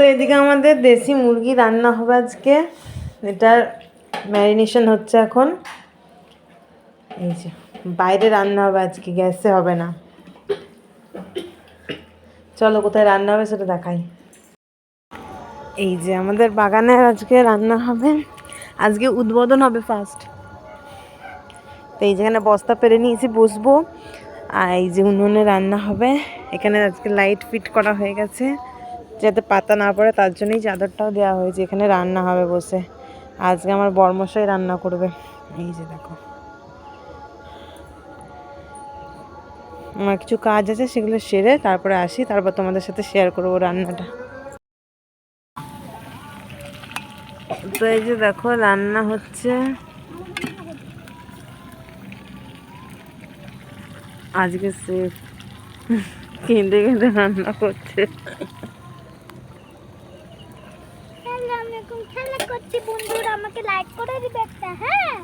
তো এদিকে আমাদের দেশি মুরগি রান্না হবে আজকে, এটার ম্যারিনেশন হচ্ছে এখন। এই যে বাইরে রান্না হবে আজকে, গ্যাসে হবে না। চলো কোথায় রান্না হবে সেটা দেখাই। এই যে আমাদের বাগানে আজকে রান্না হবে, আজকে উদ্বোধন হবে ফার্স্ট। তো এই যেখানে বস্তা পেরে নিয়েছি বসবো, আর এই যে উনুনে রান্না হবে। এখানে আজকে লাইট ফিট করা হয়ে গেছে যাতে পাতা না পড়ে, তার জন্যই চাদরটাও দেওয়া হয়েছে। এখানে রান্না হবে বসে, আজকে আমার বরমশাই রান্না করবে। এই যে দেখো, আমার কিছু কাজ আছে সেগুলো সেরে তারপরে আসি, তারপর তোমাদের সাথে শেয়ার করবো রান্নাটা। তো এই যে দেখো রান্না হচ্ছে, আজকে সে কেঁদে কেঁদে রান্না করছে। খেলা করছি বন্ধুরা, আমাকে লাইক করে দিবে একটা, হ্যাঁ।